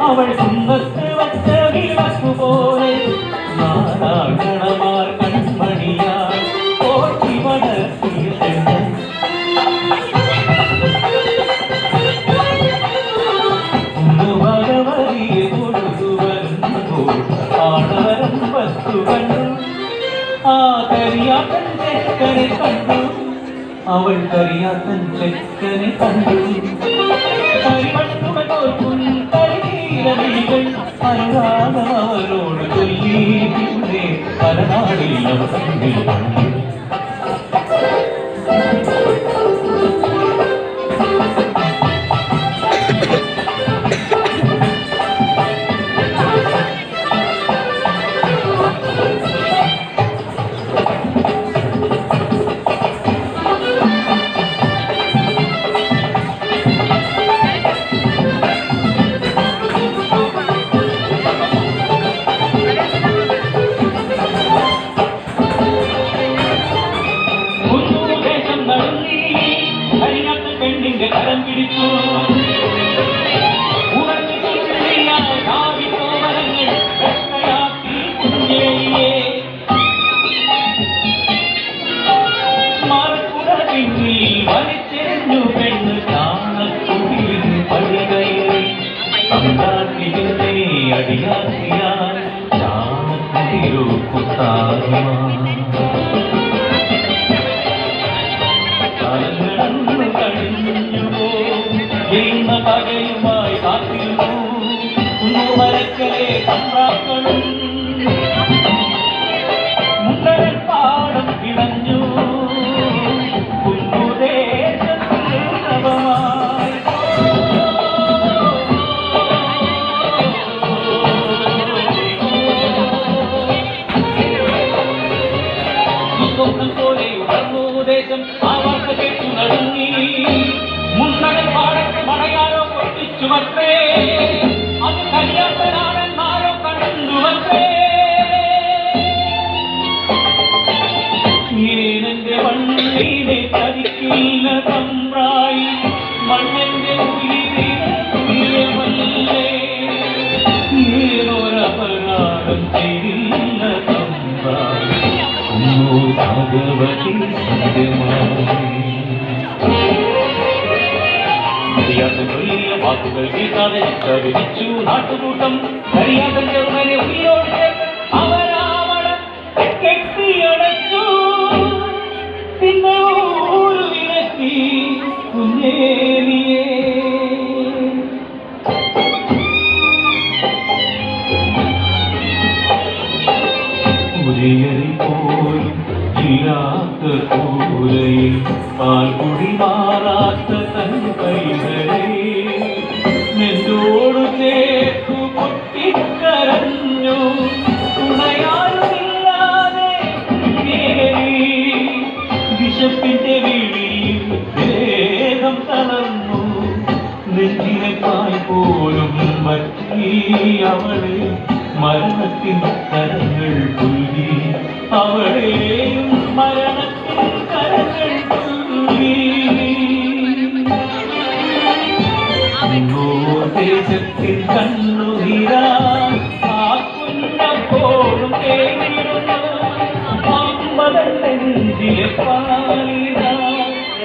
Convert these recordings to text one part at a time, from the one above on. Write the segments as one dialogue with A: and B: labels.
A: അവൾ കുന്നത്ത് വച്ച വിളക്കുപോലെ നാരായണമാർ കൺമണിയാൽ ഓട്ടി വളർത്തിയ ഭഗവതിയെ കൊടുത്തു വരുമ്പോൾ ആണവരം വസ്തു കണ്ടു ആ കരിയാത്തൻ ചെക്കനെ കണ്ടു അവൾ കരിയാത്തൻ ചെക്കനെ കണ്ടു കരിമണ്ണുകൾ തോൽക്കും കരിനീലമികൾ അനുരാഗം അവരോട് ചൊല്ലി പിന്നെ പല നാളിൽ അവർ തമ്മിൽ കണ്ടു കരം പിടിച്ചു മറക്കുടവിൽ വലിച്ചെറിഞ്ഞു പെണ്ണ് ചാണക്കുടിയിൽ പടികയറി അന്താട്ടിലെ അടിയാക്കിയാൽ ചാണക്കുടിയോ കുത്താറുമാ പകയുമായി കാത്തിരുന്നു കുന്നുമരക്കലെ കമ്പ്രാക്കളും മുണ്ടരൻ പാടം കിടഞ്ഞു കുന്നുദേശത്തിൽ നവമായി സ്വപ്നം പോലെ ഉണർന്നു ദേശം ആ വാർത്ത കേട്ടു നടുങ്ങി മുണ്ടകൻ പാടത്ത് മടയാലോ പൊട്ടിച്ചുമത്രേ അത് കഴിയാത്തനാണെന്നാരോ കണ്ടുവത്രേ ഏനെന്റെ മണ്ണിനെ ചതിക്കില്ല തമ്പ്രായി മണ്ണിന്റെ ഉയരമല്ലേ ഏതൊരപരാധം ചെയ്തില്ല തമ്പ്രായി ഭഗവതി സത്യമായി വാക്കുകൾ കേൾക്കാതെ വിളിച്ചു നാട്ടുകൂട്ടം കഴിയാതെ ചെറുമനെ ഉയരോട് ചേർത്ത് അവരാവളെ കെട്ടിയടച്ചു പിന്നെ ഊരു വിരത്തി കുഞ്ഞേലിയേ ഉരിയറി പോലും ഇല്ലാത്ത കൂരയിൽ പാൽകുടി മാറാത്ത തൻ കൈകളെ നെഞ്ചോടു ചേർത്തു പൊട്ടിക്കരഞ്ഞു തുണയാരുമില്ലാതെ വിശപ്പിന്റെ വിളിയിൽ വേഗം തളർന്നു നെഞ്ചിനെക്കായി പോലും പറ്റി അവളെ മരണത്തിൻ കരങ്ങൾ പുൽകി അവളെയും മരണത്തിൻ കരങ്ങൾ പുൽകി ദേശത്തിൻ കണ്ണുനീരാൻ ആ കുഞ്ഞപ്പോഴും കേട്ടിരുന്നു അമ്പതൻ നെഞ്ചിലെ പാലിന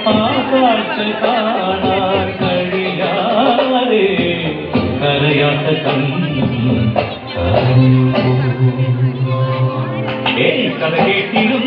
A: ആ കാഴ്ച കാണാൻ കഴിയാതെ കരയാത്ത കണ്ണു കഥ കേട്ടിരുന്നു